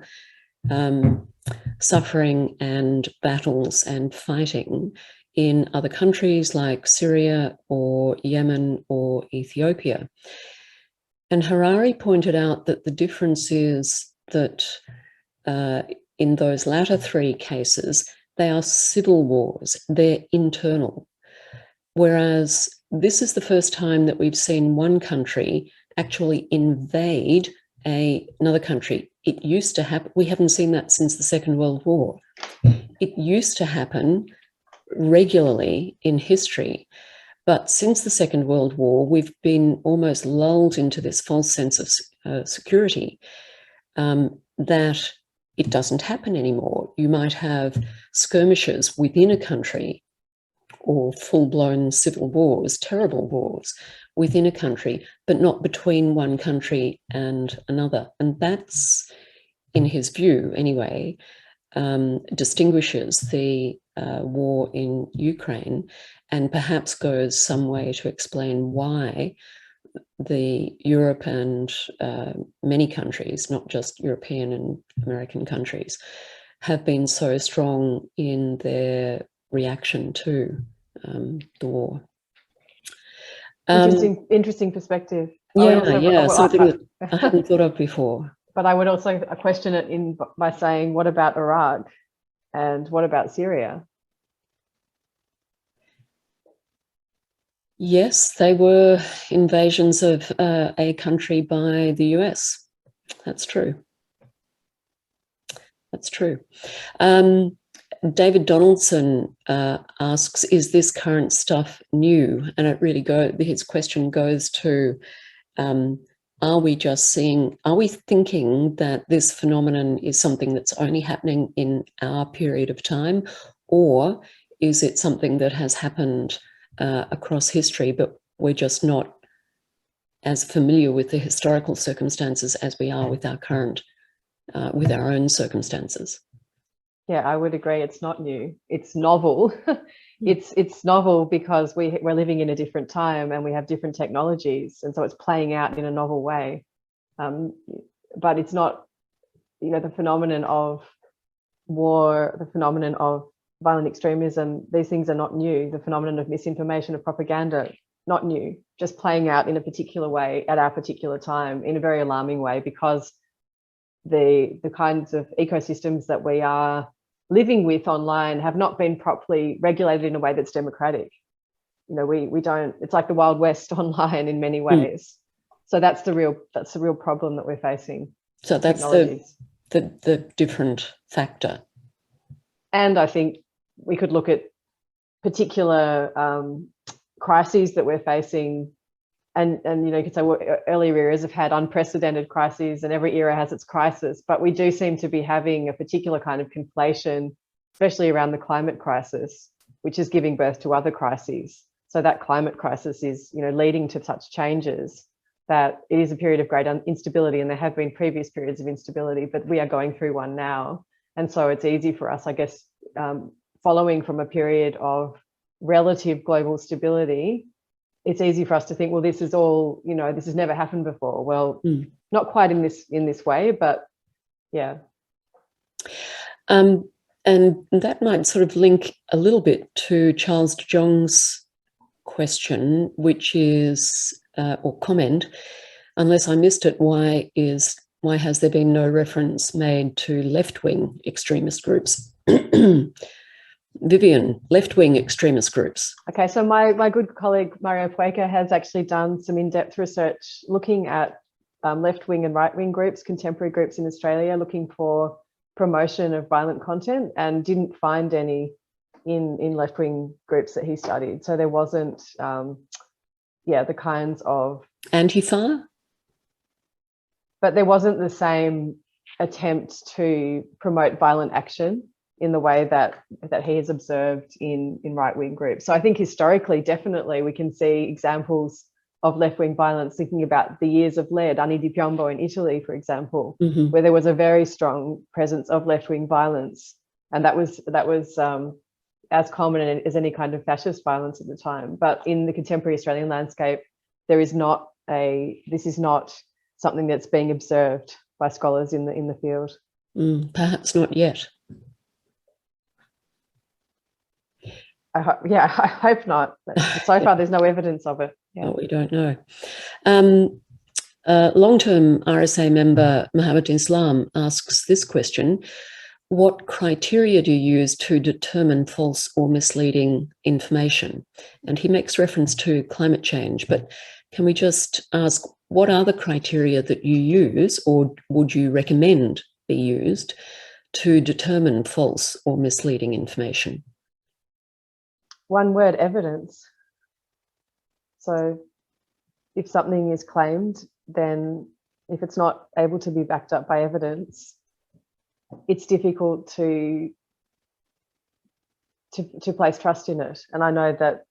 suffering and battles and fighting in other countries like Syria or Yemen or Ethiopia. And Harari pointed out that the difference is that in those latter three cases, they are civil wars, they're internal. Whereas this is the first time that we've seen one country actually invade another country. It used to happen, we haven't seen that since the Second World War. It used to happen regularly in history. But since the Second World War, we've been almost lulled into this false sense of security that it doesn't happen anymore. You might have skirmishes within a country or full-blown civil wars, terrible wars within a country, but not between one country and another. And that's, in his view anyway, distinguishes the war in Ukraine and perhaps goes some way to explain why the Europe and many countries, not just European and American countries, have been so strong in their reaction to the war. Interesting perspective. Something that I hadn't thought of before. But I would also question it by saying, what about Iraq and what about Syria? Yes, they were invasions of a country by the US. That's true. That's true. David Donaldson asks, is this current stuff new? And it really his question goes to, are we thinking that this phenomenon is something that's only happening in our period of time, or is it something that has happened across history, but we're just not as familiar with the historical circumstances as we are with our current, with our own circumstances? Yeah, I would agree. It's not new. It's novel. It's novel because we're living in a different time and we have different technologies, and so it's playing out in a novel way. But it's not, the phenomenon of war, the phenomenon of violent extremism, these things are not new. The phenomenon of misinformation, of propaganda, not new, just playing out in a particular way at our particular time in a very alarming way, because the kinds of ecosystems that we are living with online have not been properly regulated in a way that's democratic. We don't, it's like the Wild West online in many ways. So that's the real problem that we're facing. So that's the different factor. And I think we could look at particular crises that we're facing, and you could say, well, earlier eras have had unprecedented crises, and every era has its crisis, but we do seem to be having a particular kind of conflation, especially around the climate crisis, which is giving birth to other crises. So that climate crisis is, leading to such changes that it is a period of great instability, and there have been previous periods of instability, but we are going through one now. And so it's easy for us, I guess, following from a period of relative global stability, it's easy for us to think, well, this is all, this has never happened before. Well, not quite in this way, but yeah. And that might sort of link a little bit to Charles de Jong's question, which is, or comment, unless I missed it, why has there been no reference made to left-wing extremist groups? Vivian, left-wing extremist groups. Okay, so my good colleague Mario Pueca has actually done some in-depth research looking at left-wing and right-wing groups, contemporary groups in Australia, looking for promotion of violent content, and didn't find any in left-wing groups that he studied. So there wasn't, the kinds of... Antifa? But there wasn't the same attempt to promote violent action in the way that he has observed in right-wing groups. So I think historically, definitely, we can see examples of left-wing violence, thinking about the years of lead, Anni di Piombo in Italy, for example, where there was a very strong presence of left-wing violence. And that was as common as any kind of fascist violence at the time. But in the contemporary Australian landscape, this is not something that's being observed by scholars in the field. Perhaps not yet. I hope not. But so far, there's no evidence of it. Yeah. Oh, we don't know. Long-term RSA member Mohammed Islam asks this question: what criteria do you use to determine false or misleading information? And he makes reference to climate change, but can we just ask, what are the criteria that you use, or would you recommend be used, to determine false or misleading information? One word: evidence. So if something is claimed, then if it's not able to be backed up by evidence, it's difficult to place trust in it. And I know that,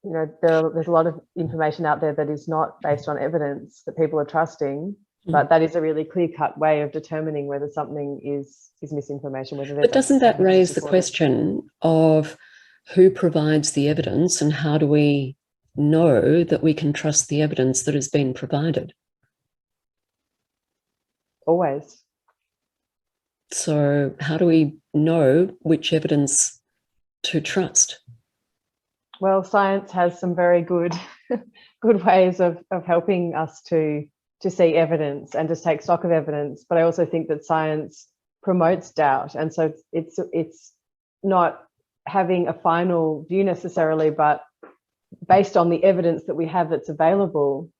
you know, there's a lot of information out there that is not based on evidence that people are trusting, but that is a really clear-cut way of determining whether something is misinformation. But doesn't that raise the question of who provides the evidence, and how do we know that we can trust the evidence that has been provided? Always. So how do we know which evidence to trust? Well, science has some very good ways of helping us to see evidence and to take stock of evidence. But I also think that science promotes doubt. And so it's not having a final view necessarily, but based on the evidence that we have that's available.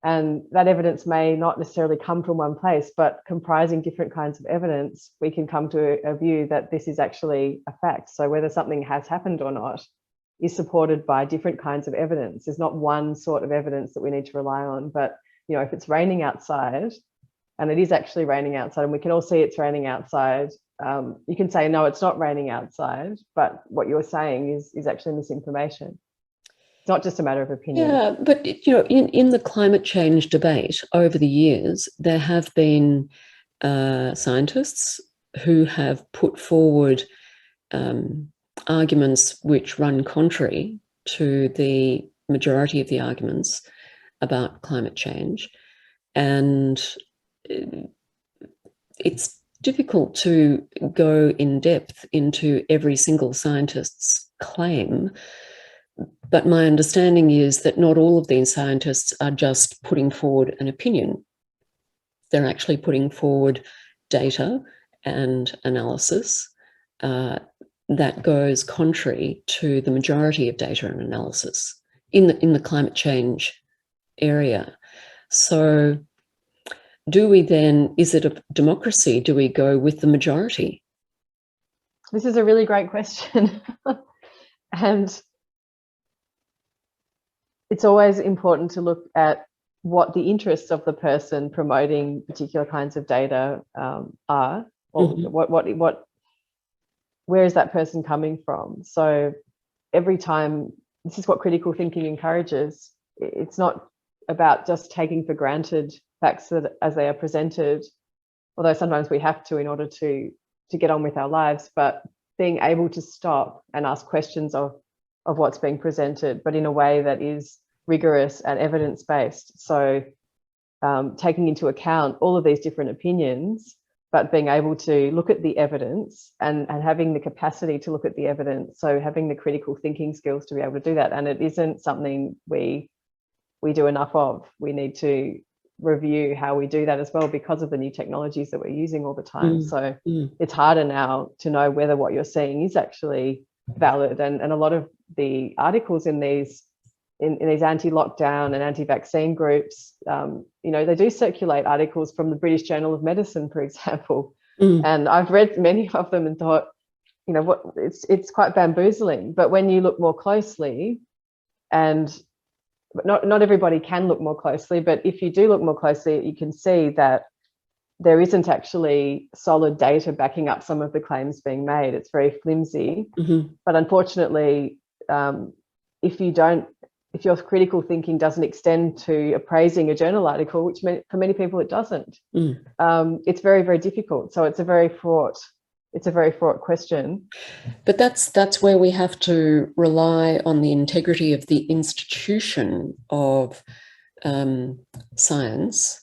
And that evidence may not necessarily come from one place, but comprising different kinds of evidence, we can come to a view that this is actually a fact. So whether something has happened or not is supported by different kinds of evidence. There's not one sort of evidence that we need to rely on. But, you know, if it's raining outside, and it is actually raining outside, and we can all see it's raining outside, you can say, no, it's not raining outside, but what you're saying is actually misinformation. It's not just a matter of opinion. Yeah, but, you know, in the climate change debate over the years, there have been scientists who have put forward arguments which run contrary to the majority of the arguments about climate change. And it's difficult to go in depth into every single scientist's claim. But my understanding is that not all of these scientists are just putting forward an opinion. They're actually putting forward data and analysis that goes contrary to the majority of data and analysis in the climate change area. So do we then, is it a democracy? Do we go with the majority? This is a really great question. And it's always important to look at what the interests of the person promoting particular kinds of data are, or where is that person coming from? So every time, this is what critical thinking encourages. It's not about just taking for granted facts that as they are presented, although sometimes we have to in order to get on with our lives, but being able to stop and ask questions of what's being presented, but in a way that is rigorous and evidence-based. So taking into account all of these different opinions, but being able to look at the evidence and having the capacity to look at the evidence. So having the critical thinking skills to be able to do that. And it isn't something we do enough of. We need to review how we do that as well, because of the new technologies that we're using all the time. So it's harder now to know whether what you're seeing is actually valid. And a lot of the articles in these anti-lockdown and anti-vaccine groups, you know, they do circulate articles from the British Journal of Medicine, for example. And I've read many of them and thought, you know, what, it's quite bamboozling. But when you look more closely, and not everybody can look more closely, but if you do look more closely, you can see that there isn't actually solid data backing up some of the claims being made. It's very flimsy. But unfortunately, if your critical thinking doesn't extend to appraising a journal article, which for many people it doesn't, it's very, very difficult. So it's a very fraught question. But that's where we have to rely on the integrity of the institution of science,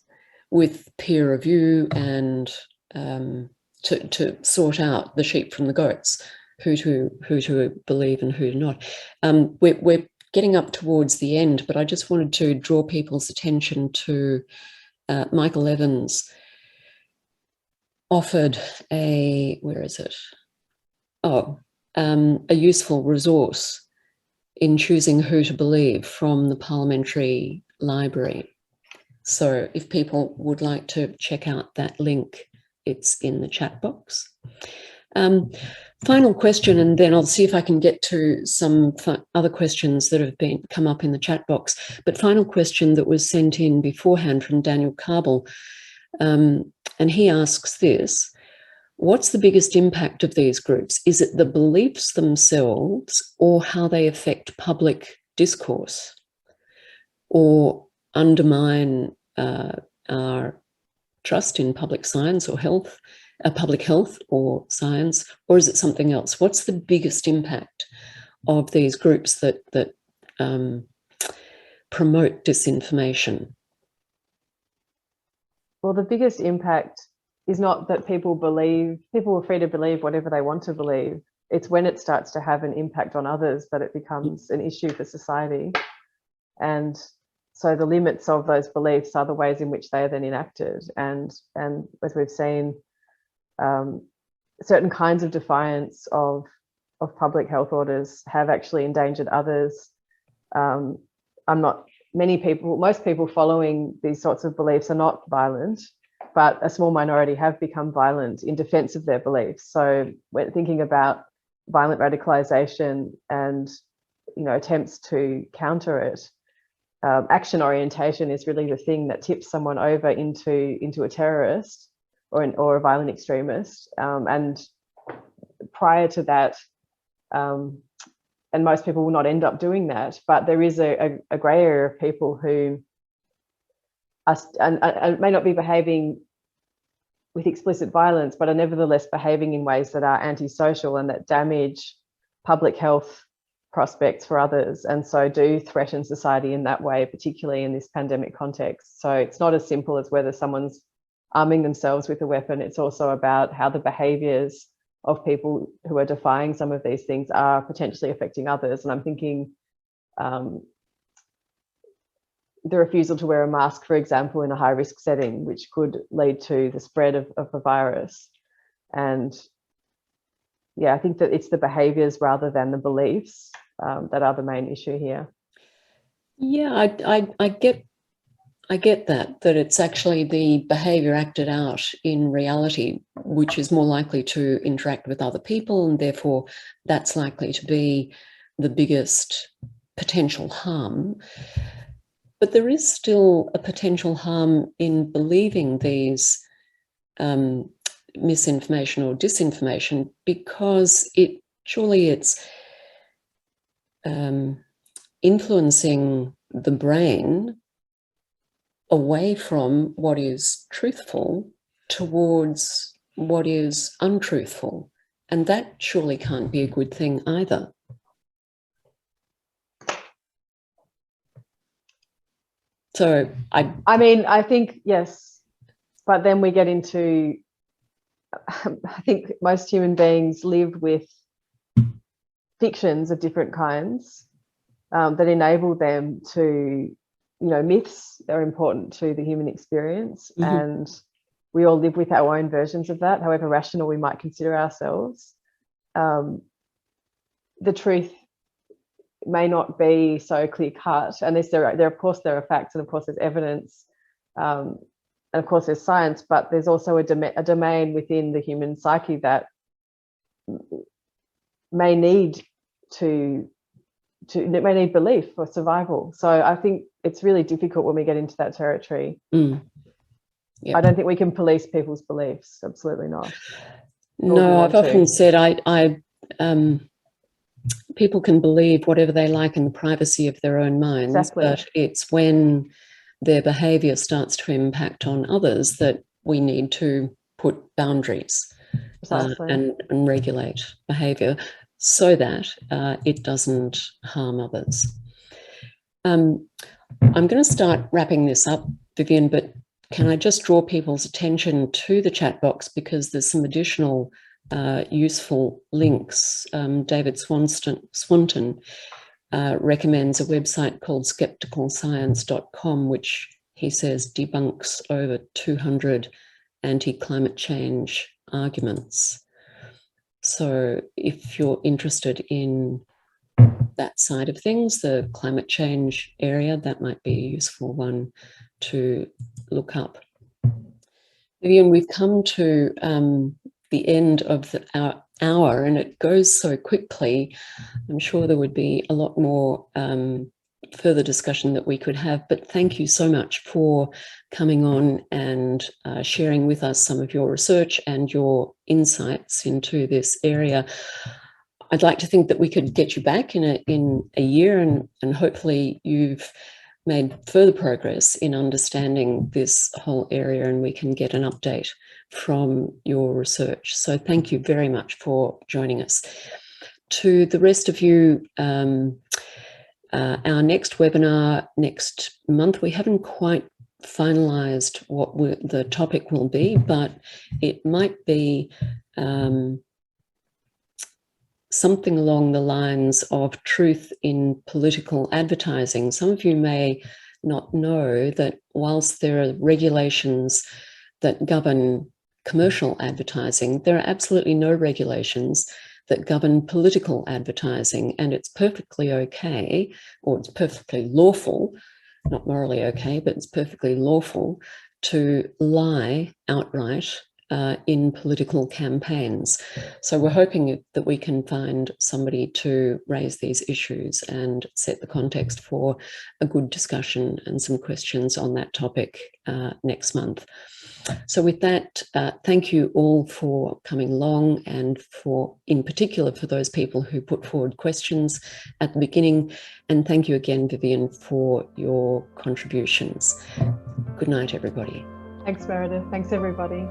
with peer review and to sort out the sheep from the goats, who to believe and who to not. We're getting up towards the end, but I just wanted to draw people's attention to Michael Evans offered a, where is it? Oh, a useful resource in choosing who to believe from the Parliamentary Library. So if people would like to check out that link, it's in the chat box. Final question, and then I'll see if I can get to some other questions that have come up in the chat box. But final question that was sent in beforehand from Daniel Carball, and he asks this: what's the biggest impact of these groups? Is it the beliefs themselves, or how they affect public discourse, or undermine our trust in public science or health, public health or science, or is it something else? What's the biggest impact of these groups that promote disinformation? Well, the biggest impact is not that people are free to believe whatever they want to believe. It's when it starts to have an impact on others that it becomes an issue for society. And so the limits of those beliefs are the ways in which they are then enacted. And as we've seen, certain kinds of defiance of public health orders have actually endangered others. Most people following these sorts of beliefs are not violent, but a small minority have become violent in defense of their beliefs. So when thinking about violent radicalization and, attempts to counter it, action orientation is really the thing that tips someone over into a terrorist or a violent extremist. And prior to that, and most people will not end up doing that, but there is a grey area of people who may not be behaving with explicit violence, but are nevertheless behaving in ways that are antisocial and that damage public health prospects for others, and so do threaten society in that way, particularly in this pandemic context. So it's not as simple as whether someone's arming themselves with a weapon. It's also about how the behaviours of people who are defying some of these things are potentially affecting others. And I'm thinking the refusal to wear a mask, for example, in a high-risk setting, which could lead to the spread of the virus. And yeah, I think that it's the behaviours rather than the beliefs that are the main issue here. Yeah, I get that it's actually the behaviour acted out in reality, which is more likely to interact with other people, and therefore that's likely to be the biggest potential harm. But there is still a potential harm in believing these misinformation or disinformation, because it's influencing the brain away from what is truthful towards what is untruthful. And that surely can't be a good thing either. So I think, yes, but then we get into, I think most human beings live with fictions of different kinds that enable them to, myths are important to the human experience, and we all live with our own versions of that, however rational we might consider ourselves. The truth may not be so clear cut, and of course there are facts, and of course there's evidence, and of course there's science, but there's also a domain within the human psyche that may need belief for survival. So I think it's really difficult when we get into that territory. Yep. I don't think we can police people's beliefs. Absolutely not. No, I've often said people can believe whatever they like in the privacy of their own minds, exactly. But it's when their behaviour starts to impact on others that we need to put boundaries and regulate behaviour so that it doesn't harm others. I'm going to start wrapping this up, Vivian, but can I just draw people's attention to the chat box, because there's some additional useful links. David Swanton recommends a website called skepticalscience.com, which he says debunks over 200 anti-climate change arguments. So if you're interested in that side of things, the climate change area, that might be a useful one to look up. Vivian, we've come to the end of our hour, and it goes so quickly. I'm sure there would be a lot more further discussion that we could have, but thank you so much for coming on and sharing with us some of your research and your insights into this area. I'd like to think that we could get you back in a year, and hopefully you've made further progress in understanding this whole area, and we can get an update from your research. So thank you very much for joining us. To the rest of you, our next webinar next month, we haven't quite finalized what the topic will be, but it might be something along the lines of truth in political advertising. Some of you may not know that whilst there are regulations that govern commercial advertising, there are absolutely no regulations that govern political advertising, and it's perfectly okay, or it's perfectly lawful, not morally okay, but it's perfectly lawful to lie outright in political campaigns. So we're hoping that we can find somebody to raise these issues and set the context for a good discussion and some questions on that topic next month. So with that, thank you all for coming along, and in particular for those people who put forward questions at the beginning. And thank you again, Vivian, for your contributions. Good night, everybody. Thanks, Meredith. Thanks, everybody.